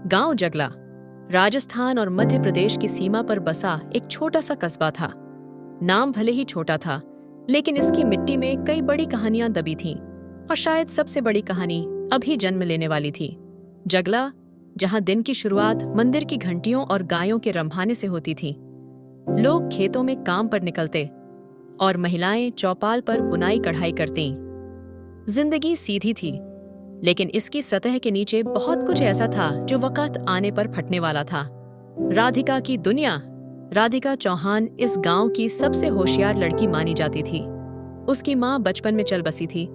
गांव जगला राजस्थान और मध्य प्रदेश की सीमा पर बसा एक छोटा सा कस्बा था। नाम भले ही छोटा था, लेकिन इसकी मिट्टी में कई बड़ी कहानियां दबी थीं और शायद सबसे बड़ी कहानी अभी जन्म लेने वाली थी। जगला, जहां दिन की शुरुआत मंदिर की घंटियों और गायों के रंभाने से होती थी। लोग खेतों में काम पर निकलते और महिलाएं चौपाल पर बुनाई कढ़ाई करतीं। जिंदगी सीधी थी, लेकिन इसकी सतह के नीचे बहुत कुछ ऐसा था जो वक्त आने पर फटने वाला था। राधिका की दुनिया। राधिका चौहान इस गांव की सबसे होशियार लड़की मानी जाती थी। उसकी मां बचपन में चल बसी थी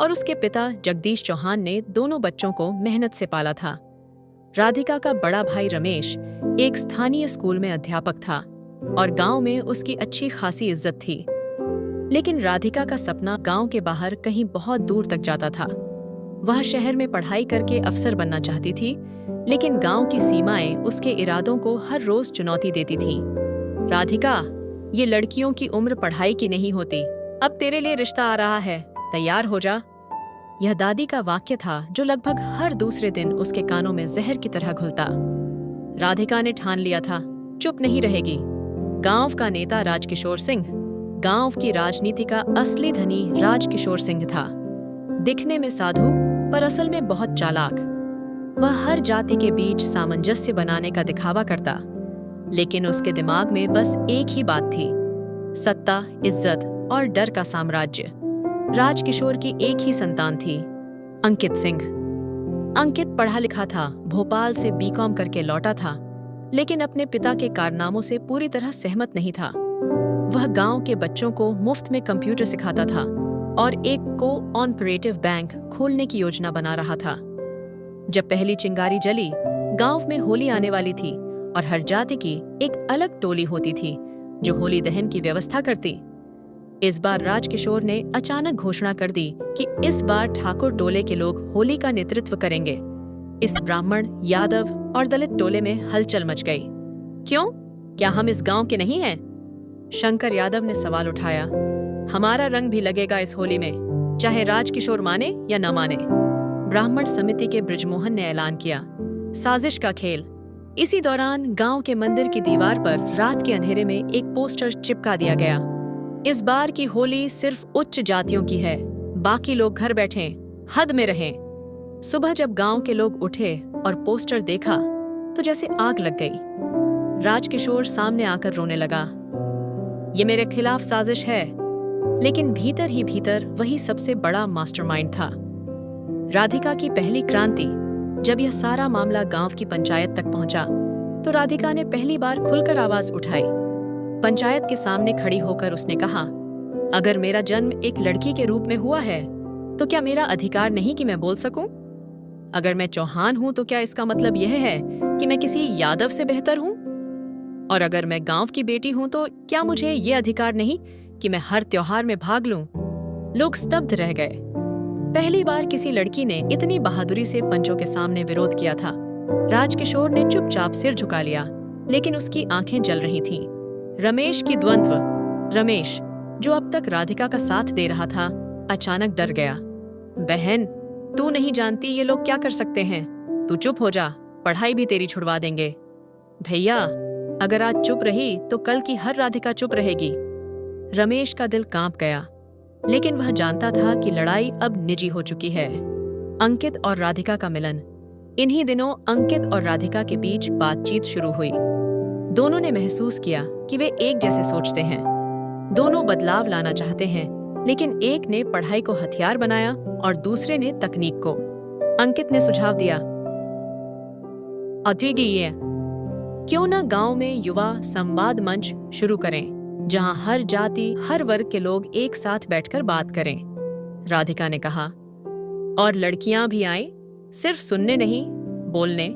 और उसके पिता जगदीश चौहान ने दोनों बच्चों को मेहनत से पाला था। राधिका का बड़ा भाई रमेश एक स्थानीय स्कूल में अध्यापक था और गांव में उसकी अच्छी खासी इज्जत थी। लेकिन राधिका का सपना गांव के बाहर कहीं बहुत दूर तक जाता था। वह शहर में पढ़ाई करके अफसर बनना चाहती थी, लेकिन गांव की सीमाएं उसके इरादों को हर रोज चुनौती देती थीं। राधिका, ये लड़कियों की उम्र पढ़ाई की नहीं होती। अब तेरे लिए रिश्ता आ रहा है, तैयार हो जा। यह दादी का वाक्य था जो लगभग हर दूसरे दिन उसके कानों में जहर की तरह घुलता। राधिका ने ठान लिया था, चुप नहीं रहेगी। गांव का नेता राजकिशोर सिंह, गांव की राजनीति का असली धनी राजकिशोर सिंह था। दिखने में साधु पर असल में बहुत चालाक। वह हर जाति के बीच सामंजस्य बनाने का दिखावा करता, लेकिन उसके दिमाग में बस एक ही बात थी, सत्ता, इज्जत और डर का साम्राज्य। राजकिशोर की एक ही संतान थी, अंकित सिंह। अंकित पढ़ा लिखा था, भोपाल से बीकॉम करके लौटा था, लेकिन अपने पिता के कारनामों से पूरी तरह सहमत नहीं था। वह गांव के बच्चों को मुफ्त में कंप्यूटर सिखाता था और एक कोऑपरेटिव बैंक खोलने की योजना बना रहा था। जब पहली चिंगारी जली, गांव में होली आने वाली थी और हर जाति की एक अलग टोली होती थी जो होली दहन की व्यवस्था करती। इस बार राजकिशोर ने अचानक घोषणा कर दी कि इस बार ठाकुर टोले के लोग होली का नेतृत्व करेंगे। इस ब्राह्मण, यादव और दलित टोले में हलचल मच गई। क्यों? क्या हम इस गांव के नहीं हैं? शंकर यादव ने सवाल उठाया। हमारा रंग भी लगेगा इस होली में, चाहे राजकिशोर माने या न माने। ब्राह्मण समिति के बृजमोहन ने ऐलान किया। साजिश का खेल। इसी दौरान गांव के मंदिर की दीवार पर रात के अंधेरे में एक पोस्टर चिपका दिया गया। इस बार की होली सिर्फ उच्च जातियों की है, बाकी लोग घर बैठें, हद में रहें। सुबह जब गांव के लोग उठे और पोस्टर देखा तो जैसे आग लग गई। राजकिशोर सामने आकर रोने लगा। ये मेरे खिलाफ साजिश है, लेकिन भीतर ही भीतर वही सबसे बड़ा मास्टरमाइंड था। राधिका की पहली क्रांति। जब यह सारा मामला गांव की पंचायत तक पहुंचा तो राधिका ने पहली बार खुलकर आवाज उठाई। पंचायत के सामने खड़ी होकर उसने कहा, अगर मेरा जन्म एक लड़की के रूप में हुआ है तो क्या मेरा अधिकार नहीं कि मैं बोल सकूं? अगर मैं चौहान हूं तो क्या इसका मतलब यह है कि मैं किसी यादव से बेहतर हूं? और अगर मैं गांव की बेटी हूं तो क्या मुझे ये अधिकार नहीं कि मैं हर त्योहार में भाग लूं? लोग स्तब्ध रह गए। पहली बार किसी लड़की ने इतनी बहादुरी से पंचों के सामने विरोध किया था। राजकिशोर ने चुपचाप सिर झुका लिया, लेकिन उसकी आंखें जल रही थीं। रमेश की द्वंद्व। रमेश, जो अब तक राधिका का साथ दे रहा था, अचानक डर गया। बहन, तू नहीं जानती ये लोग क्या कर सकते हैं। तू चुप हो जा, पढ़ाई भी तेरी छुड़वा देंगे। भैया, अगर आज चुप रही तो कल की हर राधिका चुप रहेगी। रमेश का दिल कांप गया, लेकिन वह जानता था कि लड़ाई अब निजी हो चुकी है। अंकित और राधिका का मिलन। इन्हीं दिनों अंकित और राधिका के बीच बातचीत शुरू हुई। दोनों ने महसूस किया कि वे एक जैसे सोचते हैं। दोनों बदलाव लाना चाहते हैं, लेकिन एक ने पढ़ाई को हथियार बनाया और दूसरे ने तकनीक को। अंकित ने सुझाव दिया, क्यों न गांव में युवा संवाद मंच शुरू करें, जहां हर जाति, हर वर्ग के लोग एक साथ बैठकर बात करें। राधिका ने कहा, और लड़कियां भी आएं, सिर्फ सुनने नहीं, बोलने।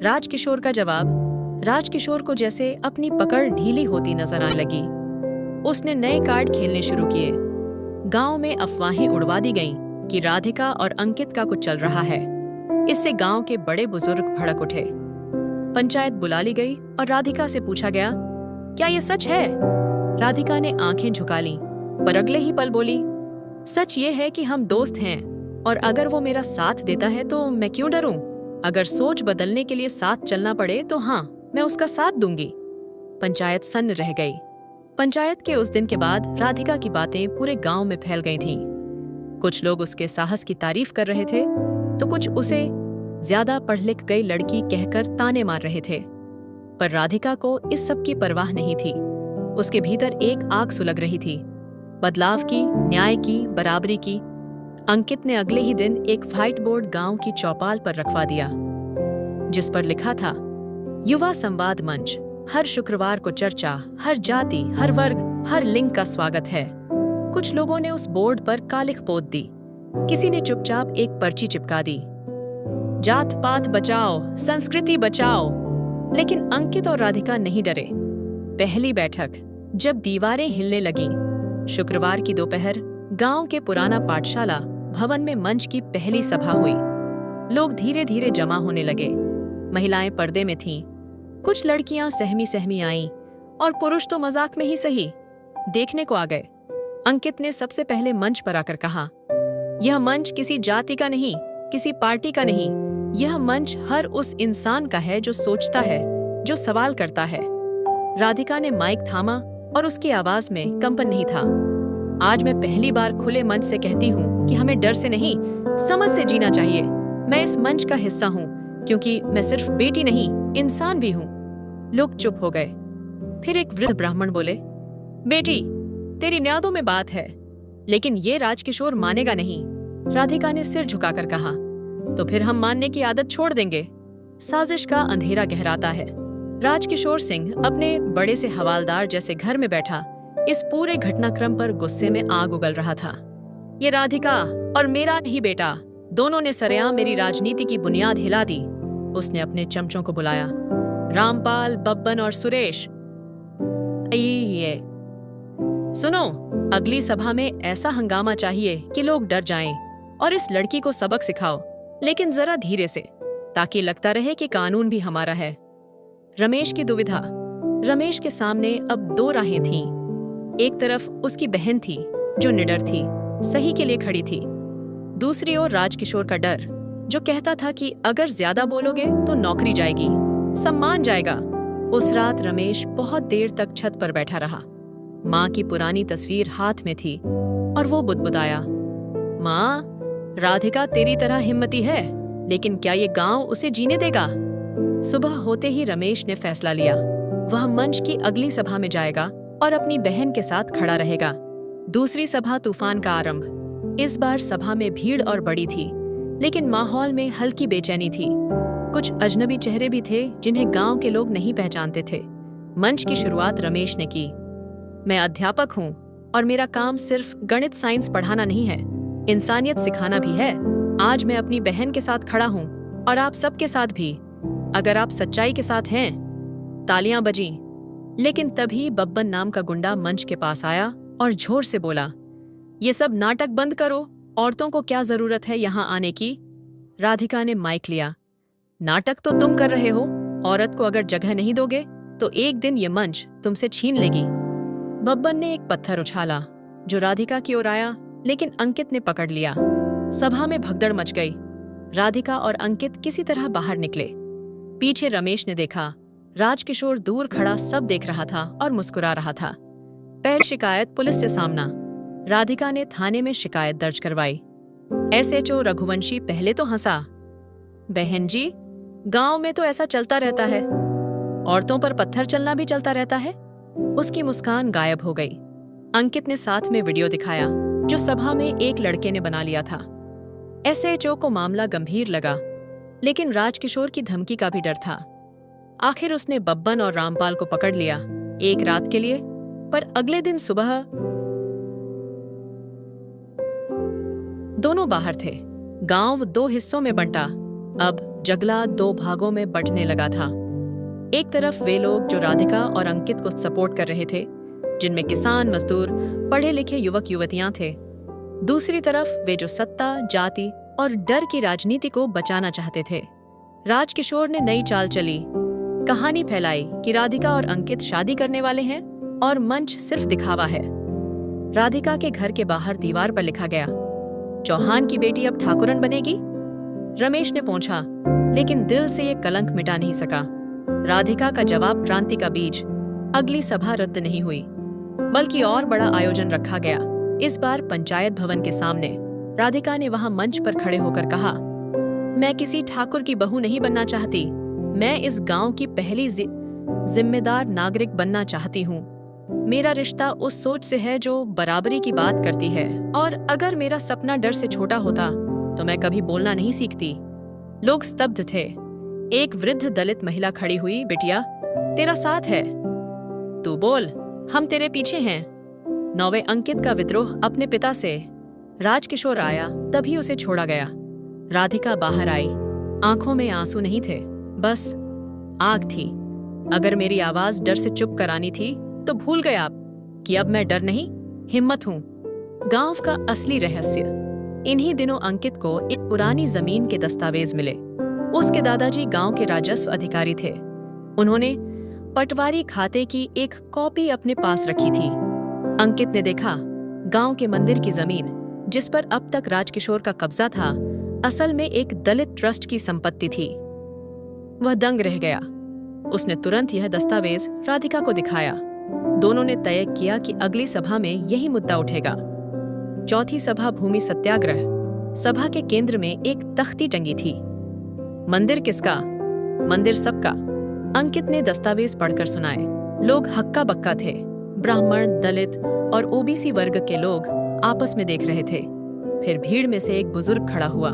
राजकिशोर का जवाब। राजकिशोर को जैसे अपनी पकड़ ढीली होती नजर आने लगी। उसने नए कार्ड खेलने शुरू किए। गांव में अफवाहें उड़वा दी गईं कि राधिका और अंकित का कुछ चल रहा है। इससे गांव के बड़े बुजुर्ग भड़क उठे। पंचायत बुला ली गई और राधिका से पूछा गया, क्या ये सच है? राधिका ने आंखें झुका लीं, पर अगले ही पल बोली, सच ये है कि हम दोस्त हैं और अगर वो मेरा साथ देता है तो मैं क्यों डरूं? अगर सोच बदलने के लिए साथ चलना पड़े तो हाँ, मैं उसका साथ दूंगी। पंचायत सन्न रह गई। पंचायत के उस दिन के बाद राधिका की बातें पूरे गांव में फैल गई थीं। कुछ लोग उसके साहस की तारीफ कर रहे थे तो कुछ उसे ज्यादा पढ़ लिख गई लड़की कहकर ताने मार रहे थे। पर राधिका को इस सब की परवाह नहीं थी। उसके भीतर एक आग सुलग रही थी, बदलाव की, न्याय की, बराबरी की। अंकित ने अगले ही दिन एक व्हाइट बोर्ड गांव की चौपाल पर रखवा दिया, जिस पर लिखा था, युवा संवाद मंच, हर शुक्रवार को चर्चा, हर जाति, हर वर्ग, हर लिंग का स्वागत है। कुछ लोगों ने उस बोर्ड पर कालिख पोत दी, किसी ने चुपचाप एक पर्ची चिपका दी, जात पात बचाओ, संस्कृति बचाओ। लेकिन अंकित और राधिका नहीं डरे। पहली बैठक जब दीवारें हिलने लगीं, शुक्रवार की दोपहर गांव के पुराना पाठशाला भवन में मंच की पहली सभा हुई। लोग धीरे धीरे जमा होने लगे। महिलाएं पर्दे में थीं, कुछ लड़कियां सहमी सहमी आईं और पुरुष तो मजाक में ही सही देखने को आ गए। अंकित ने सबसे पहले मंच पर आकर कहा, यह मंच किसी जाति का नहीं, किसी पार्टी का नहीं, यह मंच हर उस इंसान का है जो सोचता है, जो सवाल करता है। राधिका ने माइक थामा और उसकी आवाज में कंपन नहीं था। आज मैं पहली बार खुले मंच से कहती हूँ कि हमें डर से नहीं, समझ से जीना चाहिए। मैं इस मंच का हिस्सा हूँ क्योंकि मैं सिर्फ बेटी नहीं, इंसान भी हूँ। लोग चुप हो गए। फिर एक वृद्ध ब्राह्मण बोले, बेटी, तेरी न्यादों में बात है, लेकिन ये राजकिशोर मानेगा नहीं। राधिका ने सिर झुकाकर कहा, तो फिर हम मानने की आदत छोड़ देंगे। साजिश का अंधेरा गहराता है। राजकिशोर सिंह अपने बड़े से हवालदार जैसे घर में बैठा इस पूरे घटनाक्रम पर गुस्से में आग उगल रहा था। ये राधिका और मेरा ही बेटा दोनों ने सरेआम मेरी राजनीति की बुनियाद हिला दी। उसने अपने चमचों को बुलाया, रामपाल, बब्बन और सुरेश, ये सुनो, अगली सभा में ऐसा हंगामा चाहिए कि लोग डर जाएं और इस लड़की को सबक सिखाओ, लेकिन जरा धीरे से, ताकि लगता रहे कि कानून भी हमारा है। रमेश की दुविधा। रमेश के सामने अब दो राहें थीं। एक तरफ उसकी बहन थी जो निडर थी, सही के लिए खड़ी थी। दूसरी ओर राजकिशोर का डर, जो कहता था कि अगर ज्यादा बोलोगे तो नौकरी जाएगी, सम्मान जाएगा। उस रात रमेश बहुत देर तक छत पर बैठा रहा। माँ की पुरानी तस्वीर हाथ में थी और वो बुदबुदाया, माँ, राधिका तेरी तरह हिम्मती है, लेकिन क्या ये गांव उसे जीने देगा? सुबह होते ही रमेश ने फैसला लिया, वह मंच की अगली सभा में जाएगा और अपनी बहन के साथ खड़ा रहेगा। दूसरी सभा तूफान का आरंभ। इस बार सभा में भीड़ और बड़ी थी, लेकिन माहौल में हल्की बेचैनी थी। कुछ अजनबी चेहरे भी थे जिन्हें गांव के लोग नहीं पहचानते थे। मंच की शुरुआत रमेश ने की। मैं अध्यापक हूँ और मेरा काम सिर्फ गणित साइंस पढ़ाना नहीं है, इंसानियत सिखाना भी है। आज मैं अपनी बहन के साथ खड़ा हूँ और आप सबके साथ भी। अगर आप सच्चाई के साथ हैं। तालियां बजीं, लेकिन तभी बब्बन नाम का गुंडा मंच के पास आया और जोर से बोला, ये सब नाटक बंद करो, औरतों को क्या जरूरत है यहाँ आने की? राधिका ने माइक लिया, नाटक तो तुम कर रहे हो, औरत को अगर जगह नहीं दोगे तो एक दिन ये मंच तुमसे छीन लेगी। बब्बन ने एक पत्थर उछाला जो राधिका की ओर आया, लेकिन अंकित ने पकड़ लिया। सभा में भगदड़ मच गई। राधिका और अंकित किसी तरह बाहर निकले। पीछे रमेश ने देखा, राजकिशोर दूर खड़ा सब देख रहा था और मुस्कुरा रहा था। पहली शिकायत पुलिस से सामना। राधिका ने थाने में शिकायत दर्ज करवाई। एसएचओ रघुवंशी पहले तो हंसा, बहन जी, गांव में तो ऐसा चलता रहता है, औरतों पर पत्थर चलना भी चलता रहता है। उसकी मुस्कान गायब हो गई। अंकित ने साथ में वीडियो दिखाया जो सभा में एक लड़के ने बना लिया था। एसएचओ को मामला गंभीर लगा, लेकिन राजकिशोर की धमकी का भी डर था। आखिर उसने बब्बन और रामपाल को पकड़ लिया, एक रात के लिए। पर अगले दिन सुबह दोनों बाहर थे। गांव दो हिस्सों में बंटा। अब जगला दो भागों में बंटने लगा था। एक तरफ वे लोग जो राधिका और अंकित को सपोर्ट कर रहे थे, जिनमें किसान, मजदूर, पढ़े लिखे युवक युवतियां थे। दूसरी तरफ वे जो सत्ता, जाति और डर की राजनीति को बचाना चाहते थे। राजकिशोर ने नई चाल चली, कहानी फैलाई कि राधिका और अंकित शादी करने वाले हैं और मंच सिर्फ दिखावा है। राधिका के घर के बाहर दीवार पर लिखा गया, चौहान की बेटी अब ठाकुरन बनेगी। रमेश ने पूछा, लेकिन दिल से ये कलंक मिटा नहीं सका। राधिका का जवाब क्रांति का बीज। अगली सभा रद्द नहीं हुई, बल्कि और बड़ा आयोजन रखा गया। इस बार पंचायत भवन के सामने राधिका ने वहां मंच पर खड़े होकर कहा, मैं किसी ठाकुर की बहू नहीं बनना चाहती। मैं इस गांव की पहली जिम्मेदार नागरिक बनना चाहती हूँ। मेरा रिश्ता उस सोच से है जो बराबरी की बात करती है, और अगर मेरा सपना डर से छोटा होता तो मैं कभी बोलना नहीं सीखती। लोग स्तब्ध थे। एक वृद्ध दलित महिला खड़ी हुई, बिटिया, तेरा साथ है, तू बोल, हम तेरे पीछे हैं। 9वें अंकित का विद्रोह अपने पिता से। राजकिशोर आया, तभी उसे छोड़ा गया। राधिका बाहर आई। आंखों में आंसू नहीं थे, बस आग थी। अगर मेरी आवाज डर से चुप करानी थी तो भूल गए आप कि अब मैं डर नहीं, हिम्मत हूं। गांव का असली रहस्य। इन्हीं दिनों अंकित को एक पुरानी जमीन के दस्तावेज मिले। उसके दादाजी गांव के राजस्व अधिकारी थे। उन्होंने पटवारी खाते की एक कॉपी अपने पास रखी थी। अंकित ने देखा, गांव के मंदिर की जमीन, जिस पर अब तक राजकिशोर का कब्जा था, असल में एक दलित ट्रस्ट की संपत्ति थी। वह दंग रह गया। उसने तुरंत यह दस्तावेज राधिका को दिखाया। दोनों ने तय किया कि अगली सभा में यही मुद्दा उठेगा। चौथी सभा भूमि सत्याग्रह। सभा के केंद्र में एक तख्ती टंगी थी। मंदिर किसका? मंदिर सबका। अंकित ने दस्तावेज पढ़कर सुनाए। लोग हक्का बक्का थे। ब्राह्मण, दलित और ओबीसी वर्ग के लोग आपस में देख रहे थे। फिर भीड़ में से एक बुजुर्ग खड़ा हुआ।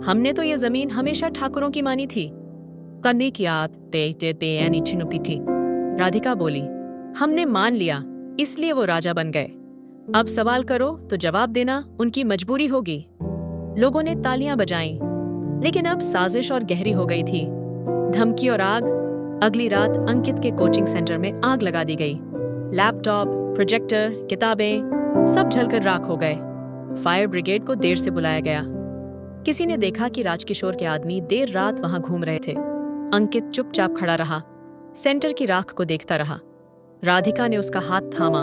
हमने तो ये जमीन हमेशा ठाकुरों की मानी थी। कन्नी की आत पे छिनुपी थी। राधिका बोली, हमने मान लिया, इसलिए वो राजा बन गए। अब सवाल करो तो जवाब देना उनकी मजबूरी होगी। लोगों ने तालियां बजाईं, लेकिन अब साजिश और गहरी हो गई थी। धमकी और आग। अगली रात अंकित के कोचिंग सेंटर में आग लगा दी गई। लैपटॉप, प्रोजेक्टर, किताबें सब जलकर राख हो गए। फायर ब्रिगेड को देर से बुलाया गया। किसी ने देखा कि राजकिशोर के आदमी देर रात वहां घूम रहे थे। अंकित चुपचाप खड़ा रहा, सेंटर की राख को देखता रहा। राधिका ने उसका हाथ थामा।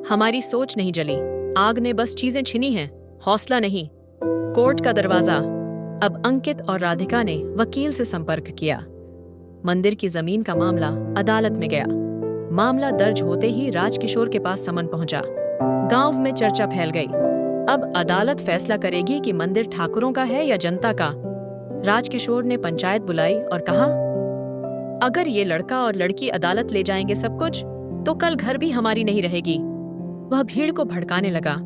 हमारी सोच नहीं जली, आग ने बस चीजें छीनी हैं, हौसला नहीं। कोर्ट का दरवाजा। अब अंकित और राधिका ने वकील से संपर्क किया। मंदिर की जमीन का मामला अदालत में गया। मामला दर्ज होते ही राजकिशोर के पास समन पहुंचा। गांव में चर्चा फैल गई। अब अदालत फैसला करेगी कि मंदिर ठाकुरों का है या जनता का। राजकिशोर ने पंचायत बुलाई और कहा, अगर ये लड़का और लड़की अदालत ले जाएंगे सब कुछ, तो कल घर भी हमारी नहीं रहेगी। वह भीड़ को भड़काने लगा।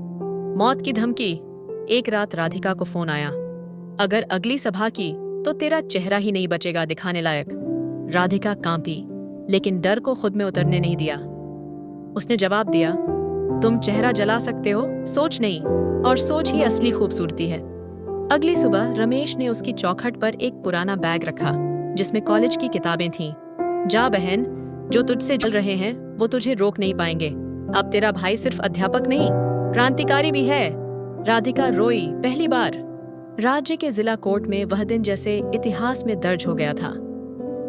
मौत की धमकी। एक रात राधिका को फोन आया, अगर अगली सभा की तो तेरा चेहरा ही नहीं बचेगा दिखाने लायक। राधिका कांपी, लेकिन डर को खुद में उतरने नहीं दिया। उसने जवाब दिया, तुम चेहरा जला सकते हो, सोच नहीं, और सोच ही असली खूबसूरती है। अगली सुबह रमेश ने उसकी चौखट पर एक पुराना बैग रखा जिसमें कॉलेज की किताबें थीं। जा बहन, जो तुझसे जल रहे हैं वो तुझे रोक नहीं पाएंगे। अब तेरा भाई सिर्फ अध्यापक नहीं, क्रांतिकारी भी है। राधिका रोई पहली बार। राज्य के जिला कोर्ट में वह दिन जैसे इतिहास में दर्ज हो गया था।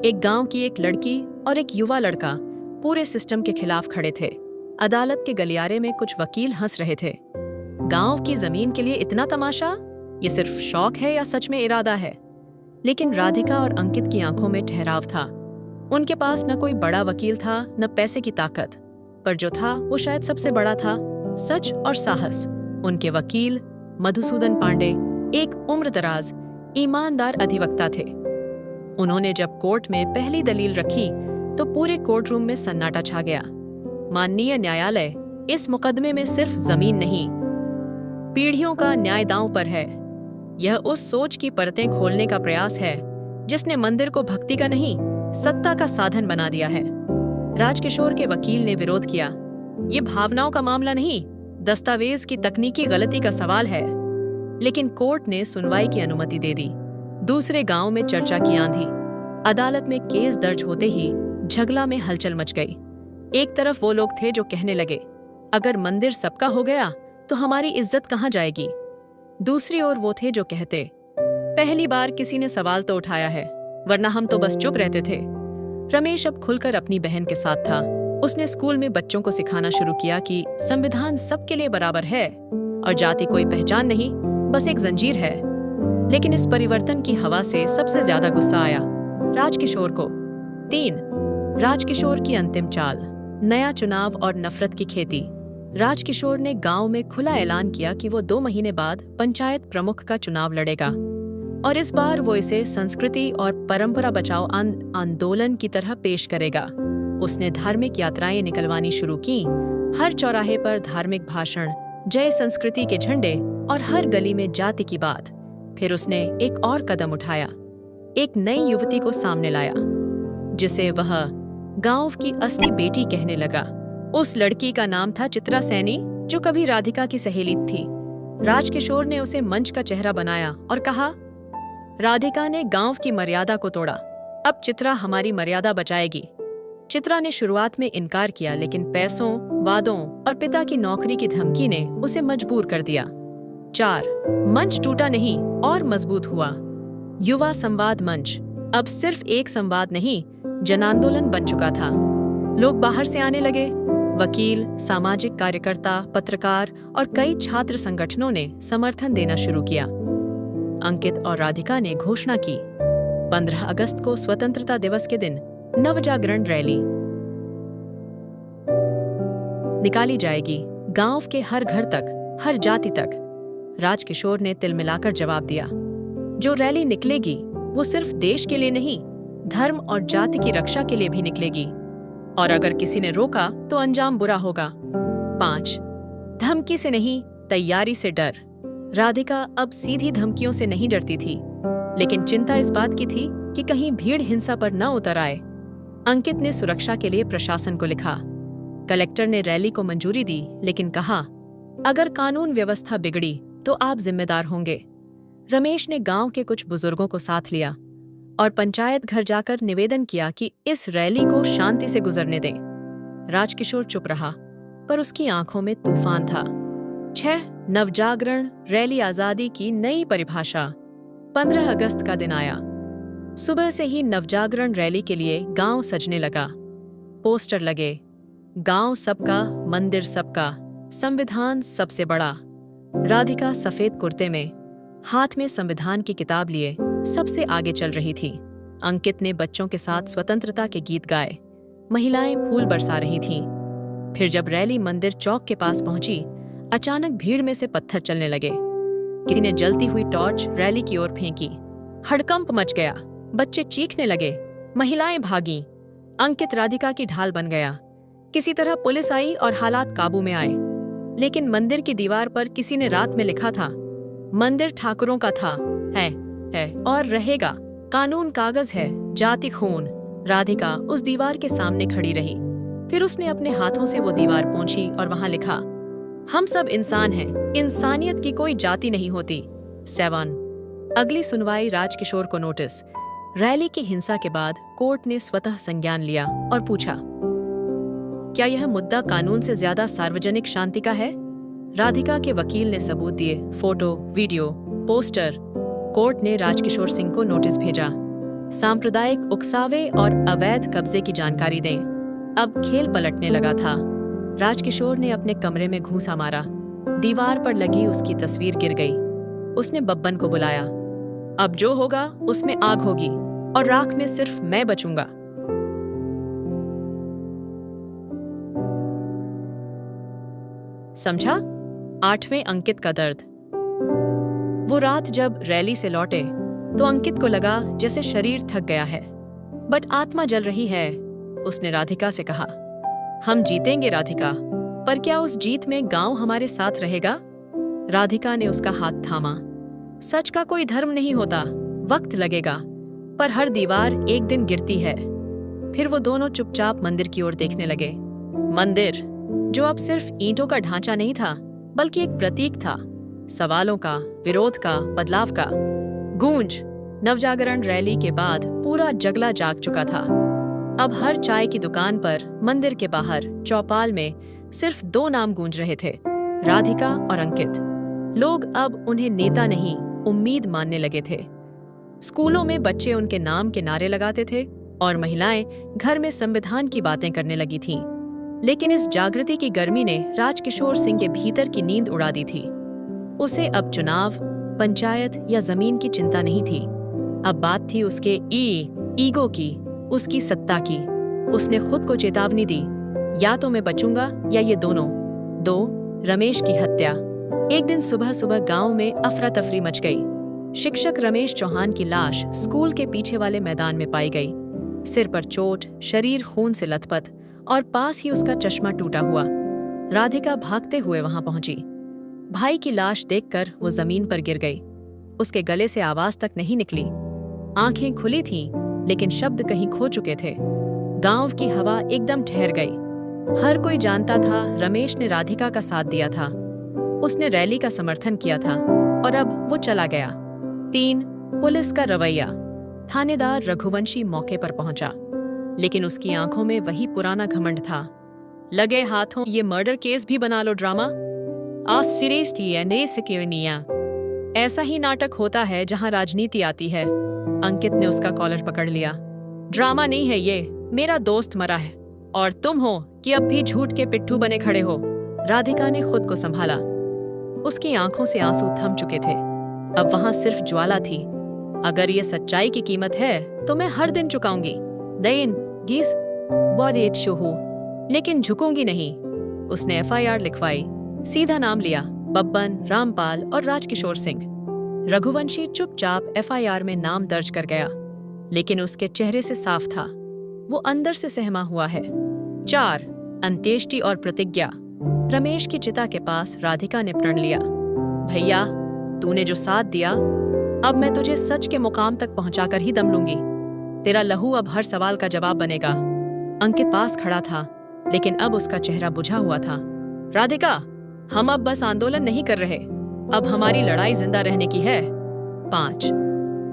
एक गांव की एक लड़की और एक युवा लड़का पूरे सिस्टम के खिलाफ खड़े थे। अदालत के गलियारे में कुछ वकील हंस रहे थे। गांव की जमीन के लिए इतना तमाशा? ये सिर्फ शौक है या सच में इरादा है? लेकिन राधिका और अंकित की आंखों में ठहराव था। उनके पास न कोई बड़ा वकील था, न पैसे की ताकत, पर जो था वो शायद सबसे बड़ा था, सच और साहस। उनके वकील मधुसूदन पांडे एक उम्रदराज, ईमानदार अधिवक्ता थे। उन्होंने जब कोर्ट में पहली दलील रखी तो पूरे कोर्ट रूम में सन्नाटा छा गया। माननीय न्यायालय, इस मुकदमे में सिर्फ जमीन नहीं, पीढ़ियों का न्याय दांव पर है। यह उस सोच की परतें खोलने का प्रयास है जिसने मंदिर को भक्ति का नहीं, सत्ता का साधन बना दिया है। राजकिशोर के वकील ने विरोध किया, ये भावनाओं का मामला नहीं, दस्तावेज की तकनीकी गलती का सवाल है। लेकिन कोर्ट ने सुनवाई की अनुमति दे दी। दूसरे गांव में चर्चा की आंधी। अदालत में केस दर्ज होते ही झगड़ा में हलचल मच गई। एक तरफ वो लोग थे जो कहने लगे, अगर मंदिर सबका हो गया तो हमारी इज्जत कहाँ जाएगी। दूसरी ओर वो थे जो कहते, पहली बार किसी ने सवाल तो उठाया है, वरना हम तो बस चुप रहते थे। रमेश अब खुलकर अपनी बहन के साथ था। उसने स्कूल में बच्चों को सिखाना शुरू किया कि संविधान सबके लिए बराबर है और जाति कोई पहचान नहीं, बस एक जंजीर है। लेकिन इस परिवर्तन की हवा से सबसे ज्यादा गुस्सा आया राजकिशोर को। 3. राजकिशोर की अंतिम चाल, नया चुनाव और नफरत की खेती। राजकिशोर ने गांव में खुला ऐलान किया कि वो 2 महीने बाद पंचायत प्रमुख का चुनाव लड़ेगा और इस बार वो इसे संस्कृति और परंपरा बचाओ आंदोलन की तरह पेश करेगा। उसने धार्मिक यात्राएं निकलवानी शुरू की, हर चौराहे पर धार्मिक भाषण, जय संस्कृति के झंडे और हर गली में जाति की बात। फिर उसने एक और कदम उठाया, एक नई युवती को सामने लाया जिसे वह गांव की असली बेटी कहने लगा। उस लड़की का नाम था चित्रा सैनी, जो कभी राधिका की सहेली थी। राजकिशोर ने उसे मंच का चेहरा बनाया और कहा, राधिका ने गांव की मर्यादा को तोड़ा, अब चित्रा हमारी मर्यादा बचाएगी। चित्रा ने शुरुआत में इनकार किया, लेकिन पैसों, वादों और पिता की नौकरी की धमकी ने उसे मजबूर कर दिया। 4. मंच टूटा नहीं और मजबूत हुआ। युवा संवाद मंच अब सिर्फ एक संवाद नहीं, जनांदोलन बन चुका था। लोग बाहर से आने लगे, वकील, सामाजिक कार्यकर्ता, पत्रकार और कई छात्र संगठनों ने समर्थन देना शुरू किया। अंकित और राधिका ने घोषणा की, 15 अगस्त को स्वतंत्रता दिवस के दिन नवजागरण रैली निकाली जाएगी, गांव के हर घर तक, हर जाति तक। राजकिशोर ने तिल मिलाकर जवाब दिया, जो रैली निकलेगी वो सिर्फ देश के लिए नहीं, धर्म और जाति की रक्षा के लिए भी निकलेगी, और अगर किसी ने रोका तो अंजाम बुरा होगा। 5. धमकी से नहीं, तैयारी से डर। राधिका अब सीधी धमकियों से नहीं डरती थी, लेकिन चिंता इस बात की थी कि कहीं भीड़ हिंसा पर न उतर आए। अंकित ने सुरक्षा के लिए प्रशासन को लिखा। कलेक्टर ने रैली को मंजूरी दी, लेकिन कहा, अगर कानून व्यवस्था बिगड़ी तो आप जिम्मेदार होंगे। रमेश ने गांव के कुछ बुजुर्गों को साथ लिया और पंचायत घर जाकर निवेदन किया कि इस रैली को शांति से गुजरने दें। राजकिशोर चुप रहा, पर उसकी आंखों में तूफान था। 6. नवजागरण रैली, आजादी की नई परिभाषा। 15 अगस्त का दिन आया। सुबह से ही नवजागरण रैली के लिए गांव सजने लगा। पोस्टर लगे, गांव सबका, मंदिर सबका, संविधान सबसे बड़ा। राधिका सफेद कुर्ते में, हाथ में संविधान की किताब लिए सबसे आगे चल रही थी। अंकित ने बच्चों के साथ स्वतंत्रता के गीत गाए, महिलाएं फूल बरसा रही थीं। फिर जब रैली मंदिर चौक के पास पहुंची, अचानक भीड़ में से पत्थर चलने लगे। किसी ने जलती हुई टॉर्च रैली की ओर फेंकी। हड़कंप मच गया, बच्चे चीखने लगे, महिलाएं भागीं। अंकित राधिका की ढाल बन गया। किसी तरह पुलिस आई और हालात काबू में आए, लेकिन मंदिर की दीवार पर किसी ने रात में लिखा था, मंदिर ठाकुरों का था, है और रहेगा, कानून कागज है, जाति खून। राधिका उस दीवार के सामने खड़ी रही। फिर उसने अपने हाथों से वो दीवार पोंछी और वहां लिखा, हम सब इंसान हैं, इंसानियत की कोई जाति नहीं होती। 7. अगली सुनवाई राजकिशोर को नोटिस। रैली की हिंसा के बाद कोर्ट ने स्वतः संज्ञान लिया और पूछा, क्या यह मुद्दा कानून से ज्यादा सार्वजनिक शांति का है? राधिका के वकील ने सबूत दिए, फोटो, वीडियो, पोस्टर। कोर्ट ने राजकिशोर सिंह को नोटिस भेजा, सांप्रदायिक उकसावे और अवैध कब्जे की जानकारी दें। अब खेल पलटने लगा था। राजकिशोर ने अपने कमरे में घूंसा मारा। दीवार पर लगी उसकी तस्वीर गिर गई। उसने बब्बन को बुलाया। अब जो होगा उसमें आग होगी और राख में सिर्फ मैं बचूंगा। समझा? 8वें अंकित का दर्द। वो रात जब रैली से लौटे तो अंकित को लगा जैसे शरीर थक गया है, बट आत्मा जल रही है। उसने राधिका से कहा, हम जीतेंगे राधिका, पर क्या उस जीत में गांव हमारे साथ रहेगा? राधिका ने उसका हाथ थामा। सच का कोई धर्म नहीं होता, वक्त लगेगा, पर हर दीवार एक दिन गिरती है। फिर वो दोनों चुपचाप मंदिर की ओर देखने लगे। मंदिर जो अब सिर्फ ईंटों का ढांचा नहीं था, बल्कि एक प्रतीक था, सवालों का, विरोध का, बदलाव का। गूंज। नवजागरण रैली के बाद पूरा जगला जाग चुका था। अब हर चाय की दुकान पर, मंदिर के बाहर, चौपाल में सिर्फ 2 नाम गूंज रहे थे, राधिका और अंकित। लोग अब उन्हें नेता नहीं, उम्मीद मानने लगे थे। स्कूलों में बच्चे उनके नाम के नारे लगाते थे और महिलाएं घर में संविधान की बातें करने लगी थीं। लेकिन इस जागृति की गर्मी ने राजकिशोर सिंह के भीतर की नींद उड़ा दी थी। उसे अब चुनाव, पंचायत या जमीन की चिंता नहीं थी। अब बात थी उसके ईगो की, उसकी सत्ता की। उसने खुद को चेतावनी दी, या तो मैं बचूंगा या ये दोनों। 2 रमेश की हत्या। एक दिन सुबह सुबह गांव में अफरा तफरी मच गई। शिक्षक रमेश चौहान की लाश स्कूल के पीछे वाले मैदान में पाई गई। सिर पर चोट, शरीर खून से लथपथ और पास ही उसका चश्मा टूटा हुआ। राधिका भागते हुए वहां पहुंची। भाई की लाश देखकर वो जमीन पर गिर गई। उसके गले से आवाज तक नहीं निकली। आंखें खुली थीं, लेकिन शब्द कहीं खो चुके थे। गांव की हवा एकदम ठहर गई। हर कोई जानता था रमेश ने राधिका का साथ दिया था। उसने रैली का समर्थन किया था और अब वो चला गया। 3 पुलिस का रवैया। थानेदार रघुवंशी मौके पर पहुंचा, लेकिन उसकी आंखों में वही पुराना घमंड था। लगे हाथों ये मर्डर केस भी बना लो ड्रामा। ऐसा ही नाटक होता है जहां राजनीति आती है। अंकित ने उसका कॉलर पकड़ लिया। ड्रामा नहीं है ये, मेरा दोस्त मरा है और तुम हो कि अब भी झूठ के पिट्ठू बने खड़े हो। राधिका ने खुद को संभाला। उसकी आंखों से आंसू थम चुके थे। अब वहां सिर्फ ज्वाला थी। अगर ये सच्चाई की कीमत है तो मैं हर दिन चुकाऊंगी। लेकिन झुकूंगी नहीं। उसने FIR लिखवाई। सीधा नाम लिया, बब्बन, रामपाल और राजकिशोर सिंह। रघुवंशी चुपचाप FIR में नाम दर्ज कर गया, लेकिन उसके चेहरे से साफ था, वो अंदर से सहमा हुआ है। 4 अंत्येष्टि और प्रतिज्ञा। रमेश की चिता के पास राधिका ने प्रण लिया। भैया, तूने जो साथ दिया, अब मैं तुझे सच के मुकाम तक पहुंचाकर ही दम लूंगी। तेरा लहू अब हर सवाल का जवाब बनेगा। अंकित पास खड़ा था, लेकिन अब उसका चेहरा बुझा हुआ था। राधिका, हम अब बस आंदोलन नहीं कर रहे, अब हमारी लड़ाई जिंदा रहने की है। 5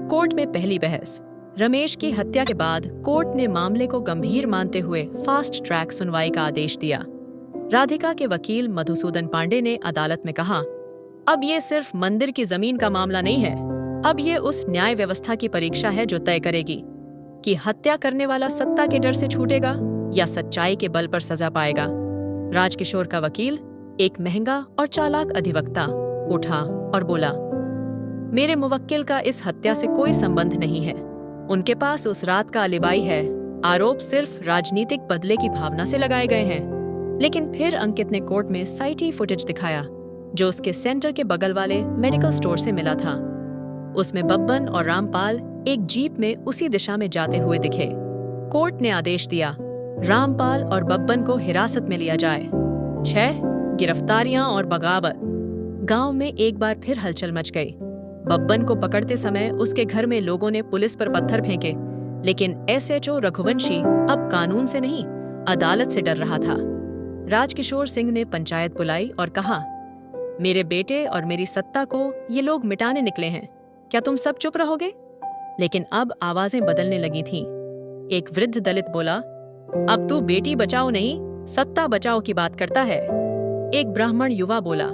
कोर्ट में पहली बहस। रमेश की हत्या के बाद कोर्ट ने मामले को गंभीर मानते हुए फास्ट ट्रैक सुनवाई का आदेश दिया। राधिका के वकील मधुसूदन पांडे ने अदालत में कहा, अब ये सिर्फ मंदिर की जमीन का मामला नहीं है, अब ये उस न्याय व्यवस्था की परीक्षा है जो तय करेगी कि हत्या करने वाला सत्ता के डर से छूटेगा या सच्चाई के बल पर सजा पाएगा। राजकिशोर का वकील, एक महंगा और चालाक अधिवक्ता, उठा और बोला, मेरे मुवक्किल का इस हत्या से कोई संबंध नहीं है। उनके पास उस रात का अलिबाई है। आरोप सिर्फ राजनीतिक बदले की भावना से लगाए गए हैं। लेकिन फिर अंकित ने कोर्ट में साइटी फुटेज दिखाया, जो उसके सेंटर के बगल वाले मेडिकल स्टोर से मिला था। उसमें बब्बन और रामपाल एक जीप में उसी दिशा में जाते हुए दिखे। कोर्ट ने आदेश दिया, रामपाल और बब्बन को हिरासत में लिया जाए। 6 गिरफ्तारियां और बगावत। गांव में एक बार फिर हलचल मच गई। बब्बन को पकड़ते समय उसके घर में लोगों ने पुलिस पर पत्थर फेंके, लेकिन SHO रघुवंशी अब कानून से नहीं, अदालत से डर रहा था। राजकिशोर सिंह ने पंचायत बुलाई और कहा, मेरे बेटे और मेरी सत्ता को ये लोग मिटाने निकले हैं, क्या तुम सब चुप रहोगे? लेकिन अब आवाजें बदलने लगी थीं। एक वृद्ध दलित बोला, अब तू बेटी बचाओ नहीं, सत्ता बचाओ की बात करता है। एक ब्राह्मण युवा बोला,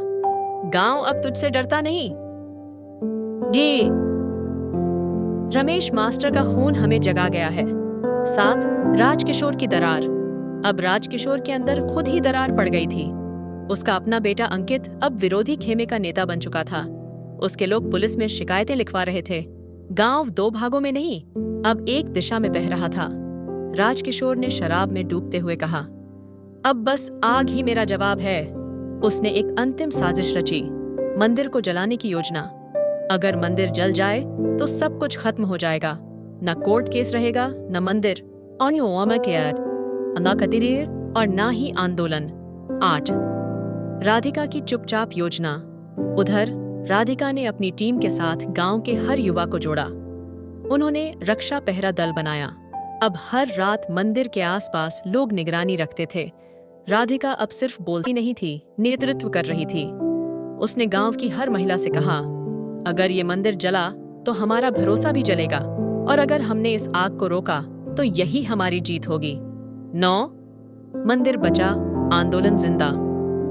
गांव अब तुझसे डरता नहीं। रमेश मास्टर का खून हमें जगा गया है। 7 राजकिशोर की दरार। अब राजकिशोर के अंदर खुद ही दरार पड़ गई थी। उसका अपना बेटा अंकित अब विरोधी खेमे का नेता बन चुका था। उसके लोग पुलिस में शिकायतें लिखवा रहे थे। गांव 2 भागों में नहीं, अब एक दिशा में बह रहा था। राजकिशोर ने शराब में डूबते हुए कहा, अब बस आग ही मेरा जवाब है। उसने एक अंतिम साजिश रची, मंदिर को जलाने की योजना। अगर मंदिर जल जाए तो सब कुछ खत्म हो जाएगा, न कोर्ट केस रहेगा, न मंदिर और न ही आंदोलन। 8 राधिका की चुपचाप योजना। उधर राधिका ने अपनी टीम के साथ गांव के हर युवा को जोड़ा। उन्होंने रक्षा पहरा दल बनाया। अब हर रात मंदिर के आसपास लोग निगरानी रखते थे। राधिका अब सिर्फ बोलती नहीं थी, नेतृत्व कर रही थी। उसने गांव की हर महिला से कहा, अगर ये मंदिर जला तो हमारा भरोसा भी जलेगा, और अगर हमने इस आग को रोका तो यही हमारी जीत होगी। 9 मंदिर बचा, आंदोलन जिंदा।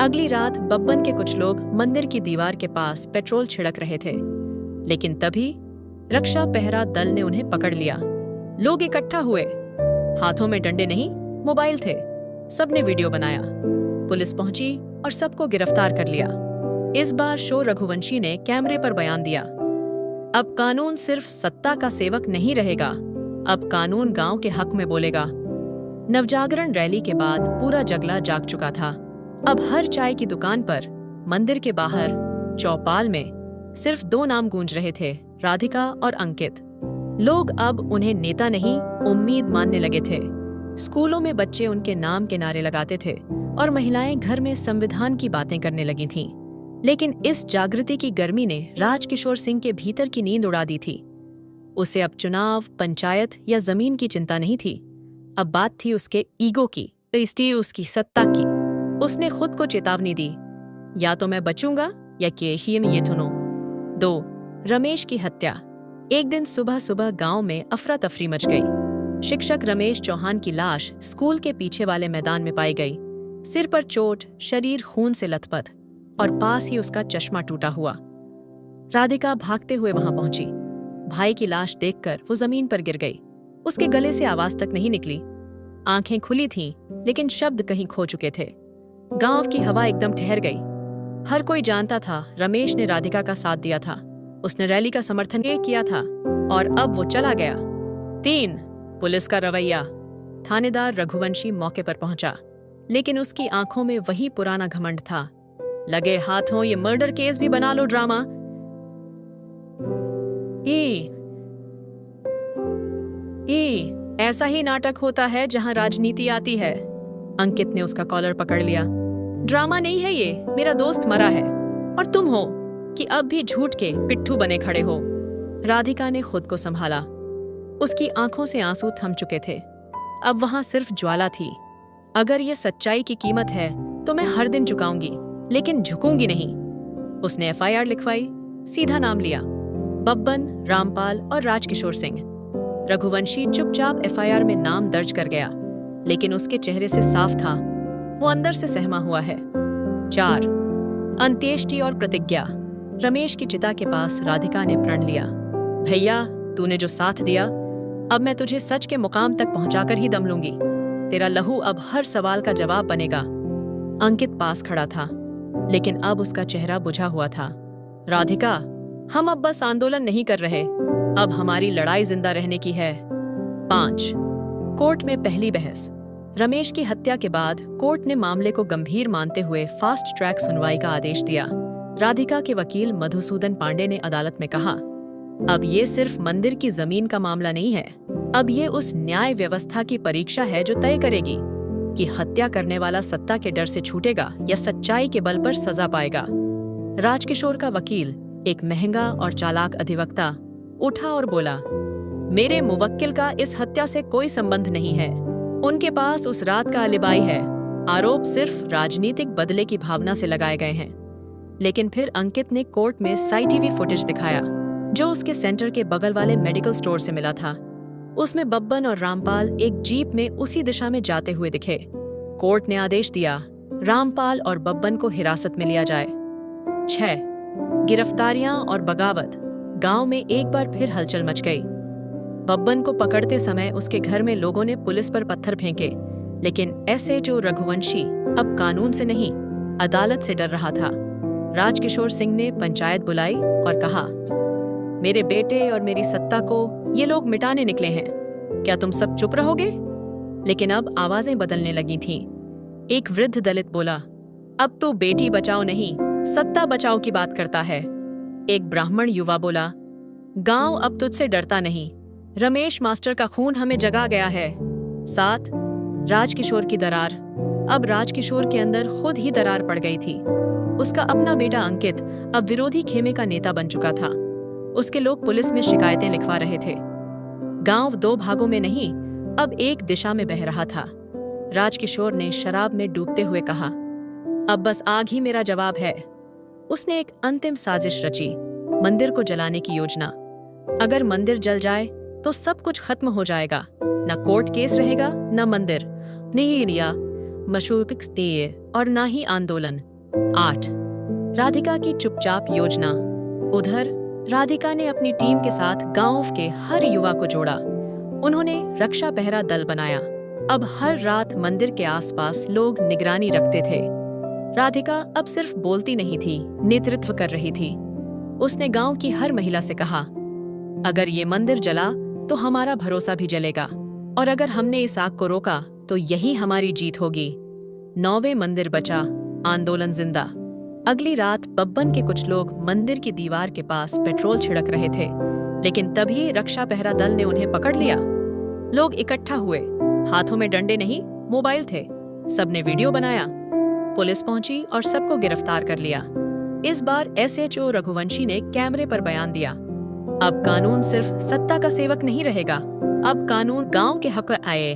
अगली रात बब्बन के कुछ लोग मंदिर की दीवार के पास पेट्रोल छिड़क रहे थे, लेकिन तभी रक्षा पहरा दल ने उन्हें पकड़ लिया। लोग इकट्ठा हुए, हाथों में डंडे नहीं, मोबाइल थे। सबने वीडियो बनाया। पुलिस पहुंची और सबको गिरफ्तार कर लिया। इस बार शो रघुवंशी ने कैमरे पर बयान दिया, अब कानून सिर्फ सत्ता का सेवक नहीं रहेगा, अब कानून गांव के हक में बोलेगा। नवजागरण रैली के बाद पूरा जगला जाग चुका था। अब हर चाय की दुकान पर, मंदिर के बाहर, चौपाल में सिर्फ 2 नाम गूंज रहे थे, राधिका और अंकित। लोग अब उन्हें नेता नहीं, उम्मीद मानने लगे थे। स्कूलों में बच्चे उनके नाम के नारे लगाते थे और महिलाएं घर में संविधान की बातें करने लगी थीं। लेकिन इस जागृति की गर्मी ने राजकिशोर सिंह के भीतर की नींद उड़ा दी थी। उसे अब चुनाव, पंचायत या जमीन की चिंता नहीं थी। अब बात थी उसके ईगो की, उसकी सत्ता की। उसने खुद को चेतावनी दी, या तो मैं बचूंगा या केशिए में ये थुनो। 2. रमेश की हत्या। एक दिन सुबह सुबह गांव में अफरा तफरी मच गई। शिक्षक रमेश चौहान की लाश स्कूल के पीछे वाले मैदान में पाई गई। सिर पर चोट, शरीर खून से लथपथ और पास ही उसका चश्मा टूटा हुआ। राधिका भागते हुए वहां पहुंची। भाई की लाश देखकर वो जमीन पर गिर गई। उसके गले से आवाज तक नहीं निकली। आंखें खुली थीं, लेकिन शब्द कहीं खो चुके थे। गांव की हवा एकदम ठहर गई। हर कोई जानता था रमेश ने राधिका का साथ दिया था, उसने रैली का समर्थन किया था और अब वो चला गया। 3. पुलिस का रवैया। थानेदार रघुवंशी मौके पर पहुंचा, लेकिन उसकी आंखों में वही पुराना घमंड था। लगे हाथों ये मर्डर केस भी बना लो ड्रामा। ऐसा ही नाटक होता है जहां राजनीति आती है। अंकित ने उसका कॉलर पकड़ लिया। ड्रामा नहीं है ये, मेरा दोस्त मरा है और तुम हो कि अब भी झूठ के पिट्ठू बने खड़े हो। राधिका ने खुद को संभाला। उसकी आंखों से आंसू थम चुके थे। अब वहां सिर्फ ज्वाला थी। अगर ये सच्चाई की कीमत है तो मैं हर दिन चुकाऊंगी, लेकिन झुकूंगी नहीं। उसने FIR लिखवाई, सीधा नाम लिया, बब्बन, रामपाल और राजकिशोर सिंह। रघुवंशी चुपचाप FIR में नाम दर्ज कर गया, लेकिन उसके चेहरे से साफ था वो अंदर से सहमा हुआ है। 4. अंत्येष्टि और प्रतिज्ञा। रमेश की चिता के पास राधिका ने प्रण लिया, भैया तूने जो साथ दिया, अब मैं तुझे सच के मुकाम तक पहुंचाकर ही दम लूंगी। तेरा लहू अब हर सवाल का जवाब बनेगा। अंकित पास खड़ा था, लेकिन अब उसका चेहरा बुझा हुआ था। राधिका, हम अब बस आंदोलन नहीं कर रहे, अब हमारी लड़ाई जिंदा रहने की है। 5. कोर्ट में पहली बहस। रमेश की हत्या के बाद कोर्ट ने मामले को गंभीर मानते हुए फास्ट ट्रैक सुनवाई का आदेश दिया। राधिका के वकील मधुसूदन पांडे ने अदालत में कहा, अब ये सिर्फ मंदिर की जमीन का मामला नहीं है, अब ये उस न्याय व्यवस्था की परीक्षा है जो तय करेगी कि हत्या करने वाला सत्ता के डर से छूटेगा या सच्चाई के बल पर सजा पाएगा। राजकिशोर का वकील, एक महंगा और चालाक अधिवक्ता, उठा और बोला, मेरे मुवक्किल का इस हत्या से कोई संबंध नहीं है। उनके पास उस रात का अलिबाई है। आरोप सिर्फ राजनीतिक बदले की भावना से लगाए गए हैं। लेकिन फिर अंकित ने कोर्ट में CCTV फुटेज दिखाया, जो उसके सेंटर के बगल वाले मेडिकल स्टोर से मिला था। उसमें बब्बन और रामपाल एक जीप में उसी दिशा में जाते हुए दिखे। कोर्ट ने आदेश दिया, रामपाल और बब्बन को हिरासत में लिया जाए। 6. गिरफ्तारियां और बगावत। गांव में एक बार फिर हलचल मच गई। बब्बन को पकड़ते समय उसके घर में लोगों ने पुलिस पर पत्थर फेंके, लेकिन SHO रघुवंशी अब कानून से नहीं, अदालत से डर रहा था। राजकिशोर सिंह ने पंचायत बुलाई और कहा, मेरे बेटे और मेरी सत्ता को ये लोग मिटाने निकले हैं, क्या तुम सब चुप रहोगे? लेकिन अब आवाजें बदलने लगी थीं। एक वृद्ध दलित बोला, अब तो बेटी बचाओ नहीं, सत्ता बचाओ की बात करता है। एक ब्राह्मण युवा बोला, गांव अब तुझसे डरता नहीं, रमेश मास्टर का खून हमें जगा गया है। 7. राजकिशोर की दरार। अब राजकिशोर के अंदर खुद ही दरार पड़ गई थी। उसका अपना बेटा अंकित अब विरोधी खेमे का नेता बन चुका था। उसके लोग पुलिस में शिकायतें लिखवा रहे थे। गांव 2 भागों में नहीं, अब एक दिशा में बह रहा था। राजकिशोर ने शराब में डूबते हुए कहा, अब बस आग ही मेरा जवाब है। उसने एक अंतिम साजिश रची, मंदिर को जलाने की योजना। अगर मंदिर जल जाए तो सब कुछ खत्म हो जाएगा, न कोर्ट केस रहेगा, न मंदिर, नहीं रिया मशूपिक्स दिए और न ही आंदोलन। 8. राधिका की चुपचाप योजना। उधर राधिका ने अपनी टीम के साथ गांव के हर युवा को जोड़ा। उन्होंने रक्षा पहरा दल बनाया। अब हर रात मंदिर के आसपास लोग निगरानी रखते थे। राधिका अब सिर्फ बोलती नहीं थी, नेतृत्व कर रही थी। उसने गांव की हर महिला से कहा, अगर ये मंदिर जला तो हमारा भरोसा भी जलेगा, और अगर हमने इस आग को रोका तो यही हमारी जीत होगी। 9वें मंदिर बचा, आंदोलन जिंदा। अगली रात बब्बन के कुछ लोग मंदिर की दीवार के पास पेट्रोल छिड़क रहे थे, लेकिन तभी रक्षा पहरा दल ने उन्हें पकड़ लिया। लोग इकट्ठा हुए, हाथों में डंडे नहीं, मोबाइल थे। सबने वीडियो बनाया। पुलिस पहुंची और सबको गिरफ्तार कर लिया। इस बार SHO रघुवंशी ने कैमरे पर बयान दिया, अब कानून सिर्फ सत्ता का सेवक नहीं रहेगा, अब कानून गांव के हक आए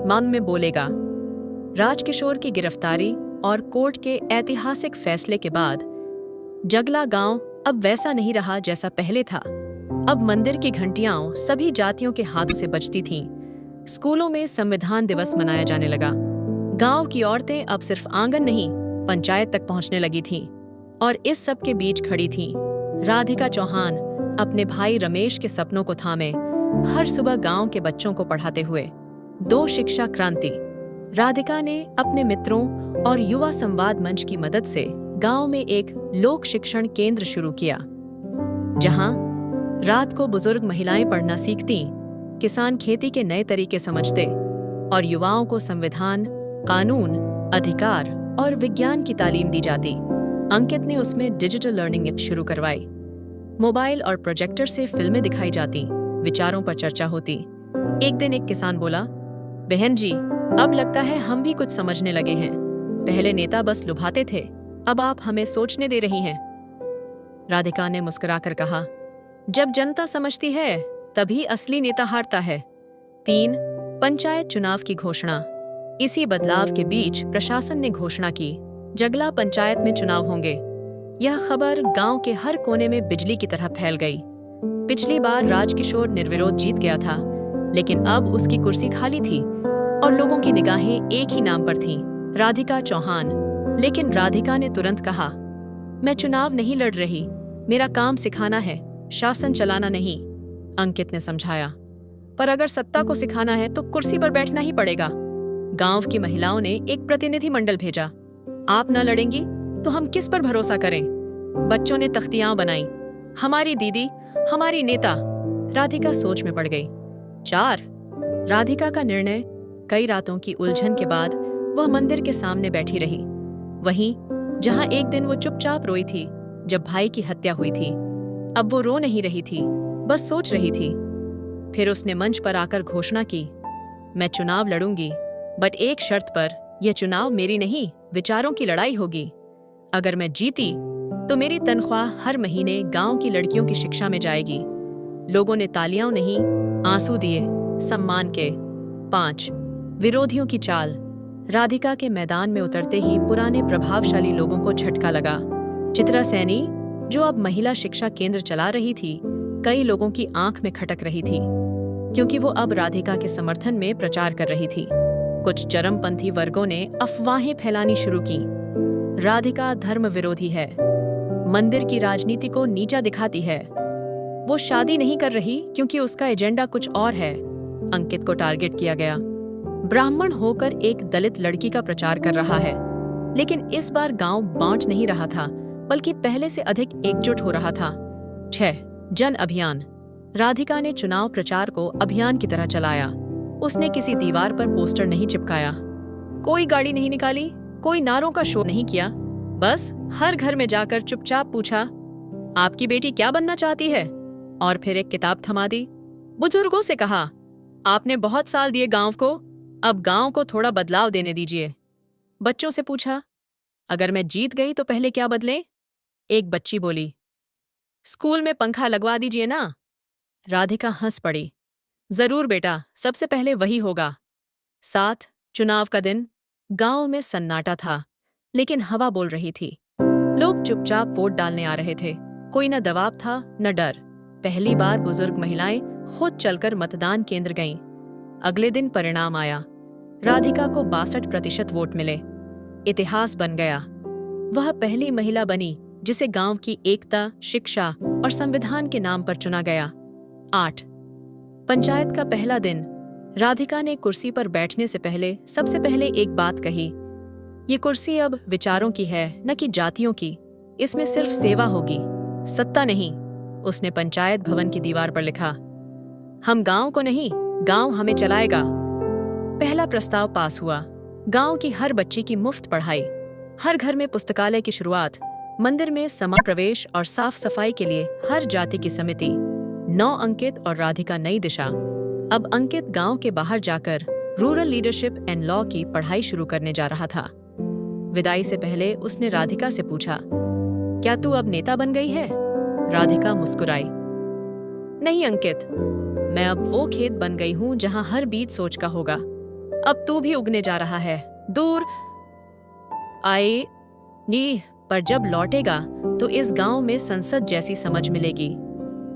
मन में बोलेगा। राजकिशोर की गिरफ्तारी और कोर्ट के ऐतिहासिक फैसले के बाद जगला गांव अब वैसा नहीं रहा जैसा पहले था। अब मंदिर की घंटियां सभी जातियों के हाथों से बजती थीं। स्कूलों में संविधान दिवस मनाया जाने लगा। गांव की औरतें अब सिर्फ आंगन नहीं, पंचायत तक पहुंचने लगी थीं। और इस सब के बीच खड़ी थीं राधिका चौहान, अपने भाई रमेश के सपनों को थामे, हर सुबह गांव के बच्चों को पढ़ाते हुए। 2 शिक्षा क्रांति। राधिका ने अपने मित्रों और युवा संवाद मंच की मदद से गांव में एक लोक शिक्षण केंद्र शुरू किया, जहां रात को बुजुर्ग महिलाएं पढ़ना सीखती, किसान खेती के नए तरीके समझते और युवाओं को संविधान, कानून, अधिकार और विज्ञान की तालीम दी जाती। अंकित ने उसमें डिजिटल लर्निंग शुरू करवाई। मोबाइल और प्रोजेक्टर से फिल्में दिखाई जाती, विचारों पर चर्चा होती। एक दिन एक किसान बोला, बहन जी, अब लगता है हम भी कुछ समझने लगे हैं। पहले नेता बस लुभाते थे, अब आप हमें सोचने दे रही हैं। राधिका ने मुस्कुराकर कहा, जब जनता समझती है तभी असली नेता हारता है। 3 पंचायत चुनाव की घोषणा। इसी बदलाव के बीच प्रशासन ने घोषणा की, जगला पंचायत में चुनाव होंगे। यह खबर गांव के हर कोने में बिजली की तरह फैल गई। पिछली बार राजकिशोर निर्विरोध जीत गया था, लेकिन अब उसकी कुर्सी खाली थी और लोगों की निगाहें एक ही नाम पर थीं, राधिका चौहान। लेकिन राधिका ने तुरंत कहा, मैं चुनाव नहीं लड़ रही, मेरा काम सिखाना है, शासन चलाना नहीं। अंकित ने समझाया, पर अगर सत्ता को सिखाना है तो कुर्सी पर बैठना ही पड़ेगा। गांव की महिलाओं ने एक प्रतिनिधि मंडल भेजा। आप न लड़ेंगी तो हम किस पर भरोसा करें? बच्चों ने तख्तियां बनाई, हमारी दीदी, हमारी नेता। राधिका सोच में पड़ गई। 4 राधिका का निर्णय। कई रातों की उलझन के बाद वह मंदिर के सामने बैठी रही, वहीं जहां एक दिन वो चुपचाप रोई थी जब भाई की हत्या हुई थी। अब वो रो नहीं रही थी, बस सोच रही थी। फिर उसने मंच पर आकर घोषणा की, मैं चुनाव लड़ूंगी, बट एक शर्त पर। यह चुनाव मेरी नहीं, विचारों की लड़ाई होगी। अगर मैं जीती तो मेरी तनख्वाह हर महीने गांव की लड़कियों की शिक्षा में जाएगी। लोगों ने तालियां नहीं, आंसू दिए, सम्मान के। 5 विरोधियों की चाल। राधिका के मैदान में उतरते ही पुराने प्रभावशाली लोगों को झटका लगा। चित्रा सैनी, जो अब महिला शिक्षा केंद्र चला रही थी, कई लोगों की आंख में खटक रही थी, क्योंकि वो अब राधिका के समर्थन में प्रचार कर रही थी। कुछ चरमपंथी वर्गों ने अफवाहें फैलानी शुरू की। राधिका धर्म विरोधी है, मंदिर की राजनीति को नीचा दिखाती है, वो शादी नहीं कर रही क्योंकि उसका एजेंडा कुछ और है। अंकित को टारगेट किया गया। ब्राह्मण होकर एक दलित लड़की का प्रचार कर रहा है। लेकिन इस बार गांव बांट नहीं रहा था, बल्कि पहले से अधिक एकजुट हो रहा था। 6 जन अभियान। राधिका ने चुनाव प्रचार को अभियान की तरह चलाया। उसने किसी दीवार पर पोस्टर नहीं चिपकाया, कोई गाड़ी नहीं निकाली, कोई नारों का शो नहीं किया। बस हर घर में जाकर चुपचाप पूछा, आपकी बेटी क्या बनना चाहती है? और फिर एक किताब थमा दी। बुजुर्गों से कहा, आपने बहुत साल दिए गांव को, अब गांव को थोड़ा बदलाव देने दीजिए। बच्चों से पूछा, अगर मैं जीत गई तो पहले क्या बदलें? एक बच्ची बोली, स्कूल में पंखा लगवा दीजिए ना। राधिका हंस पड़ी, जरूर बेटा, सबसे पहले वही होगा। 7 चुनाव का दिन। गांव में सन्नाटा था, लेकिन हवा बोल रही थी। लोग चुपचाप वोट डालने आ रहे थे। कोई न दबाव था न डर। पहली बार बुजुर्ग महिलाएं खुद चलकर मतदान केंद्र गईं। अगले दिन परिणाम आया। राधिका को 62% वोट मिले। इतिहास बन गया। वह पहली महिला बनी जिसे गांव की एकता, शिक्षा और संविधान के नाम पर चुना गया। 8 पंचायत का पहला दिन। राधिका ने कुर्सी पर बैठने से पहले सबसे पहले एक बात कही, ये कुर्सी अब विचारों की है, न कि जातियों की। इसमें सिर्फ सेवा होगी, सत्ता नहीं। उसने पंचायत भवन की दीवार पर लिखा, हम गांव को नहीं, गांव हमें चलाएगा। पहला प्रस्ताव पास हुआ। गांव की हर बच्ची की मुफ्त पढ़ाई, हर घर में पुस्तकालय की शुरुआत, मंदिर में समान प्रवेश और साफ सफाई के लिए हर जाति की समिति। 9 अंकित और राधिका नई दिशा। अब अंकित गांव के बाहर जाकर रूरल लीडरशिप एंड लॉ की पढ़ाई शुरू करने जा रहा था। विदाई से पहले उसने राधिका से पूछा, क्या तू अब नेता बन गई है? राधिका मुस्कुराई, नहीं अंकित, मैं अब वो खेत बन गई हूं जहां हर बीज सोच का होगा। अब तू भी उगने जा रहा है, दूर आए नी, पर जब लौटेगा तो इस गांव में संसद जैसी समझ मिलेगी।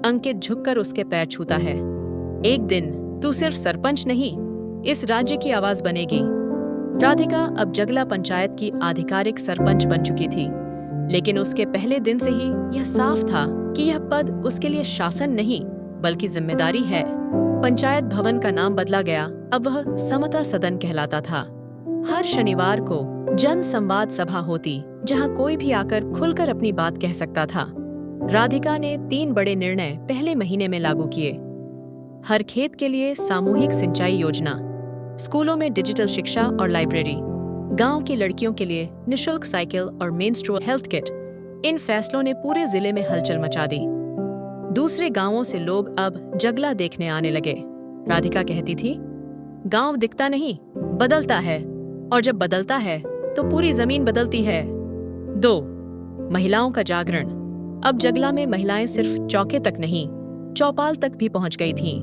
अंकित झुककर उसके पैर छूता है। एक दिन तू सिर्फ सरपंच नहीं, इस राज्य की आवाज बनेगी। राधिका अब जगला पंचायत की आधिकारिक सरपंच बन चुकी थी, लेकिन उसके पहले दिन से ही यह साफ था कि यह पद उसके लिए शासन नहीं बल्कि जिम्मेदारी है। पंचायत भवन का नाम बदला गया, अब वह समता सदन कहलाता था। हर शनिवार को जन संवाद सभा होती, जहां कोई भी आकर खुलकर अपनी बात कह सकता था। राधिका ने 3 बड़े निर्णय पहले महीने में लागू किए। हर खेत के लिए सामूहिक सिंचाई योजना, स्कूलों में डिजिटल शिक्षा और लाइब्रेरी, गांव की लड़कियों के लिए निशुल्क साइकिल और मेंस्ट्रुअल हेल्थ किट। इन फैसलों ने पूरे जिले में हलचल मचा दी। दूसरे गांवों से लोग अब जगला देखने आने लगे। राधिका कहती थी, गांव दिखता नहीं, बदलता है, और जब बदलता है तो पूरी जमीन बदलती है। 2. महिलाओं का जागरण। अब जगला में महिलाएं सिर्फ चौके तक नहीं, चौपाल तक भी पहुंच गई थीं।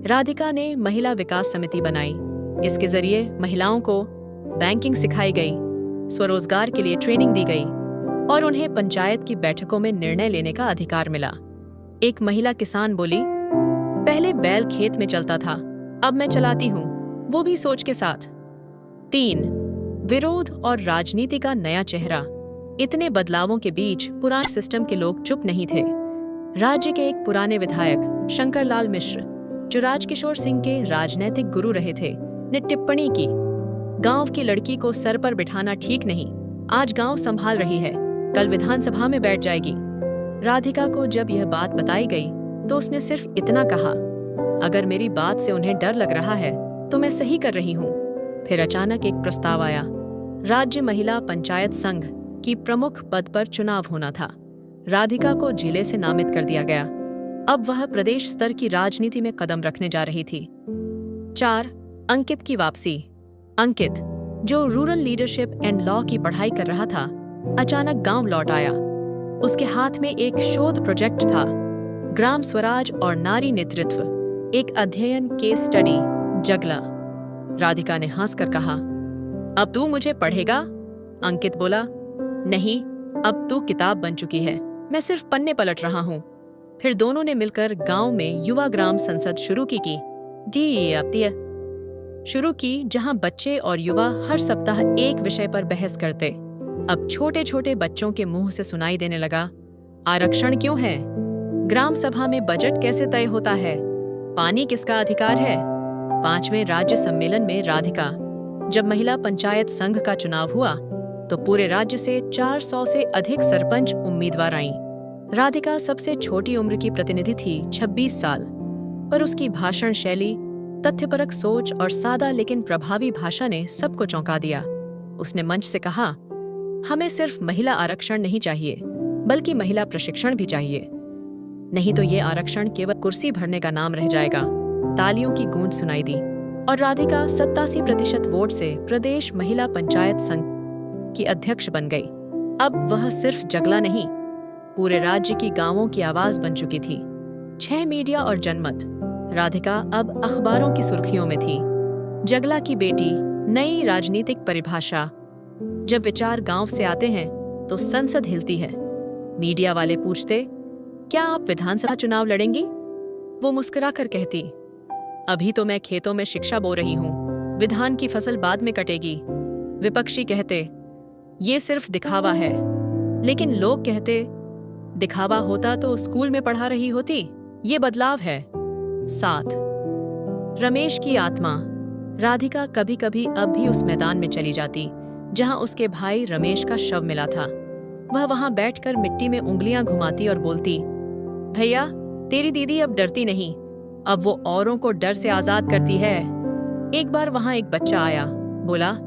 राधिका ने महिला विकास समिति बनाई। इसके जरिए महिलाओं को बैंकिंग सिखाई गई, स्वरोजगार के लिए ट्रेनिंग दी गई और उन्हें पंचायत की बैठकों में निर्णय लेने का अधिकार मिला। एक महिला किसान बोली, पहले बैल खेत में चलता था, अब मैं चलाती हूँ, वो भी सोच के साथ। 3. विरोध और राजनीति का नया चेहरा। इतने बदलावों के बीच पुराने सिस्टम के लोग चुप नहीं थे। राज्य के एक पुराने विधायक शंकरलाल मिश्र, जो राजकिशोर सिंह के राजनैतिक गुरु रहे थे, ने टिप्पणी की, गांव की लड़की को सर पर बिठाना ठीक नहीं। आज गांव संभाल रही है, कल विधानसभा में बैठ जाएगी। राधिका को जब यह बात बताई गई तो उसने सिर्फ इतना कहा, अगर मेरी बात से उन्हें डर लग रहा है तो मैं सही कर रही हूँ। फिर अचानक एक प्रस्ताव आया। राज्य महिला पंचायत संघ की प्रमुख पद पर चुनाव होना था। राधिका को जिले से नामित कर दिया गया। अब वह प्रदेश स्तर की राजनीति में कदम रखने जा रही थी। 4. अंकित की वापसी। अंकित, जो रूरल लीडरशिप एंड लॉ की पढ़ाई कर रहा था, अचानक गांव लौट आया। उसके हाथ में एक शोध प्रोजेक्ट था, ग्राम स्वराज और नारी नेतृत्व, एक अध्ययन केस स्टडी, जगला। राधिका ने हंसकर कहा, अब तू मुझे पढ़ेगा? अंकित बोला, नहीं, अब तू किताब बन चुकी है, मैं सिर्फ पन्ने पलट रहा हूँ। फिर दोनों ने मिलकर गांव में युवा ग्राम संसद शुरू की शुरू की, जहां बच्चे और युवा हर सप्ताह एक विषय पर बहस करते। अब छोटे छोटे बच्चों के मुंह से सुनाई देने लगा, आरक्षण क्यों है? ग्राम सभा में बजट कैसे तय होता है? पानी किसका अधिकार है? 5वें राज्य सम्मेलन में राधिका, जब महिला पंचायत संघ का चुनाव हुआ तो पूरे राज्य से 400 से अधिक सरपंच उम्मीदवार आईं। राधिका सबसे छोटी उम्र की प्रतिनिधि थी, 26 साल, पर उसकी भाषण शैली, तथ्यपरक सोच और सादा लेकिन प्रभावी भाषा ने सबको चौंका दिया। उसने मंच से कहा, हमें सिर्फ महिला आरक्षण नहीं चाहिए, बल्कि महिला प्रशिक्षण भी चाहिए, नहीं तो ये आरक्षण केवल कुर्सी भरने का नाम रह जाएगा। तालियों की गूंज सुनाई दी और राधिका 87% वोट से प्रदेश महिला पंचायत संघ की अध्यक्ष बन गई। अब वह सिर्फ जगला नहीं, पूरे राज्य की गांवों की आवाज बन चुकी थी। 6 मीडिया और जनमत। राधिका अब अखबारों की सुर्खियों में थी। जगला की बेटी, नई राजनीतिक परिभाषा। जब विचार गांव से आते हैं तो संसद हिलती है। मीडिया वाले पूछते, क्या आप विधानसभा चुनाव लड़ेंगी? वो मुस्कुराकर कहती, अभी तो मैं खेतों में शिक्षा बो रही हूँ, विधान की फसल बाद में कटेगी। विपक्षी कहते, ये सिर्फ दिखावा है। लेकिन लोग कहते, दिखावा होता तो स्कूल में पढ़ा रही होती, ये बदलाव है। 7. रमेश की आत्मा। राधिका कभी कभी अब भी उस मैदान में चली जाती, जहां उसके भाई रमेश का शव मिला था। वह वहां बैठकर मिट्टी में उंगलियां घुमाती और बोलती, भैया, तेरी दीदी अब डरती नहीं, अब वो औरों को डर से आजाद करती है। एक बार वहां एक बच्चा आया, बोला,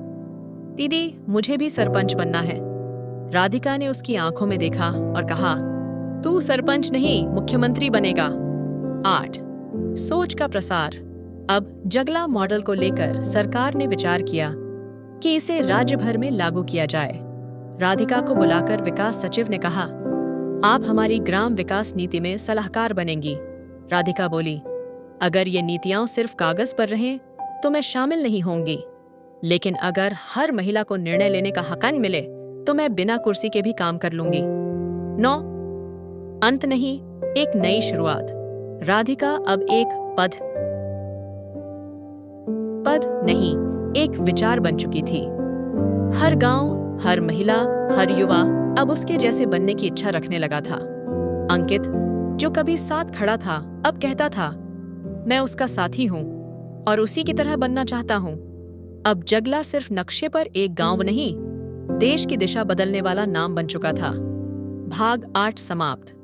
दीदी, मुझे भी सरपंच बनना है। राधिका ने उसकी आंखों में देखा और कहा, तू सरपंच नहीं, मुख्यमंत्री बनेगा। 8. सोच का प्रसार। अब जगला मॉडल को लेकर सरकार ने विचार किया कि इसे राज्य भर में लागू किया जाए। राधिका को बुलाकर विकास सचिव ने कहा, आप हमारी ग्राम विकास नीति में सलाहकार बनेंगी। राधिका बोली, अगर ये नीतियां सिर्फ कागज पर रहें तो मैं शामिल नहीं होंगी, लेकिन अगर हर महिला को निर्णय लेने का हक मिले तो मैं बिना कुर्सी के भी काम कर लूंगी। 9. अंत नहीं, एक नई शुरुआत। राधिका अब एक पद नहीं, एक विचार बन चुकी थी। हर गांव, हर महिला, हर युवा अब उसके जैसे बनने की इच्छा रखने लगा था। अंकित, जो कभी साथ खड़ा था, अब कहता था, मैं उसका साथी हूं और उसी की तरह बनना चाहता हूं। अब जगला सिर्फ नक्शे पर एक गांव नहीं, देश की दिशा बदलने वाला नाम बन चुका था। भाग 8 समाप्त।